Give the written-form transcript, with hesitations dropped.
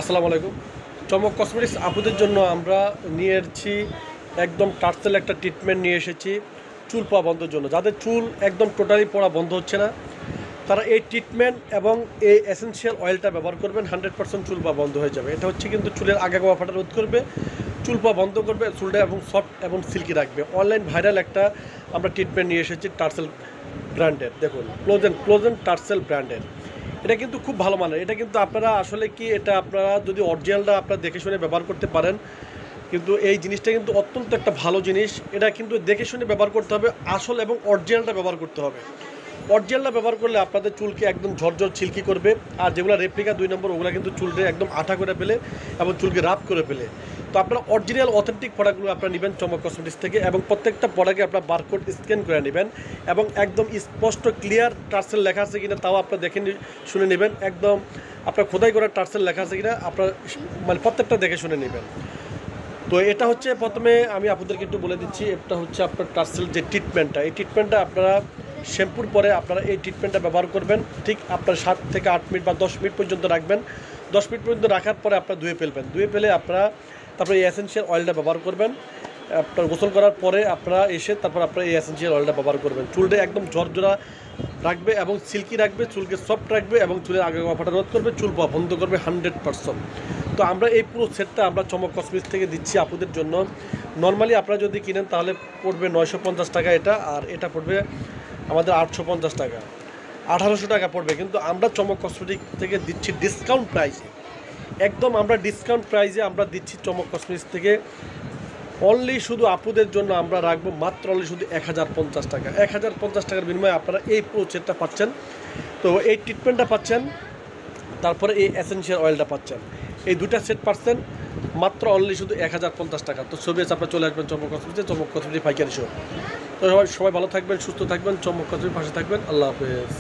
আসসালামু আলাইকুম। চমক কসমেটিক্স আপুদের জন্য আমরা নিয়ে এসেছি একদম টার্সেল একটা ট্রিটমেন্ট নিয়ে এসেছি চুল পড়া বন্ধের জন্য। যাদের চুল একদম টোটালি পড়া বন্ধ হচ্ছে না, তারা এই ট্রিটমেন্ট এবং এই এসেনশিয়াল অয়েলটা ব্যবহার করবেন, 100% চুল পড়া বন্ধ হয়ে যাবে। এটা হচ্ছে কিন্তু চুলের আগা গোয়া ফাটা রোধ করবে, চুল পড়া বন্ধ করবে, চুলটা এবং সফট এবং সিল্কি রাখবে। অনলাইন ভাইরাল একটা আমরা ট্রিটমেন্ট নিয়ে এসেছি টার্সেল ব্র্যান্ডের। দেখুন, ক্লোজেন টার্সেল ব্র্যান্ডের। এটা কিন্তু খুব ভালো মানের। এটা কিন্তু আপনারা আসলে কি, এটা আপনারা যদি অরিজিনালটা আপনারা দেখে শুনে ব্যবহার করতে পারেন, কিন্তু এই জিনিসটা কিন্তু অত্যন্ত একটা ভালো জিনিস। এটা কিন্তু দেখে শুনে ব্যবহার করতে হবে, আসল এবং অরিজিনালটা ব্যবহার করতে হবে। অরিজিনালটা ব্যবহার করলে আপনাদের চুলকে একদম ঝরঝর ছিলকি করবে, আর যেগুলো রেপ্লিকা 2 নম্বর ওগুলো কিন্তু চুলটা একদম আঠা করে ফেলে এবং চুলকে রাফ করে ফেলে। তো আপনারা অরিজিনাল অথেন্টিক প্রোডাক্টগুলো আপনারা নেবেন চমক কসমেটিক্স থেকে, এবং প্রত্যেকটা প্রোডাক্টে আপনার বারকোড স্ক্যান করে নেবেন, এবং একদম স্পষ্ট ক্লিয়ার টার্সেল লেখা আছে কিনা তাও আপনারা দেখে শুনে নেবেন। একদম আপনার খোদাই করা টার্সেল লেখা আছে কিনা আপনার মানে প্রত্যেকটা দেখে শুনে নেবেন। তো এটা হচ্ছে, প্রথমে আমি আপনাদেরকে একটু বলে দিচ্ছি, এটা হচ্ছে আপনার টার্সেল যে ট্রিটমেন্টটা, এই ট্রিটমেন্টটা আপনারা শ্যাম্পুর পরে আপনারা এই ট্রিটমেন্টটা ব্যবহার করবেন। ঠিক আপনার 7 থেকে 8 মিনিট বা 10 মিনিট পর্যন্ত রাখবেন। 10 মিনিট পর্যন্ত রাখার পরে আপনারা ধুয়ে ফেলবেন। ধুয়ে ফেলে আপনারা তারপরে এই এসেনশিয়াল অয়েলটা ব্যবহার করবেন। আপনার গোসল করার পরে আপনারা এসে তারপর আপনারা এই এসেনশিয়াল অয়েলটা ব্যবহার করবেন। চুলটা একদম ঝরঝরা রাখবে এবং সিল্কি রাখবে, চুলকে সফট রাখবে এবং চুলের আগা ফাটা রোধ করবে, চুল পড়া বন্ধ করবে 100%। তো আমরা এই পুরো সেটটা আমরা চমক কসমেটিক্স থেকে দিচ্ছি আপুদের জন্য। নর্মালি আপনারা যদি কিনেন তাহলে পড়বে 950 টাকা এটা, আর এটা পড়বে আমাদের 850 টাকা, 1800 টাকা পড়বে। কিন্তু আমরা চমক কসমেটিক্স থেকে দিচ্ছি ডিসকাউন্ট প্রাইসে, একদম আমরা ডিসকাউন্ট প্রাইসে আমরা দিচ্ছি চমক কসমেটিক্স থেকে। অনলি শুধু আপুদের জন্য আমরা রাখবো মাত্র অনলি শুধু 1050 টাকা। 1050 টাকার বিনিময়ে আপনারা এই পুরো সেটটা পাচ্ছেন। তো এই ট্রিটমেন্টটা পাচ্ছেন, তারপরে এই এসেনশিয়াল অয়েলটা পাচ্ছেন, এই দুটা সেট পাচ্ছেন মাত্র অনলি শুধু 1050 টাকা। তো ছবি আছে, আপনারা চলে আসবেন চমক কসমেটিক্সে, চমক কসমেটিক্স পাইকারি শো। তো সবাই ভালো থাকবেন, সুস্থ থাকবেন, চমক কসমেটিক্স পাশে থাকবেন। আল্লাহ হাফেজ।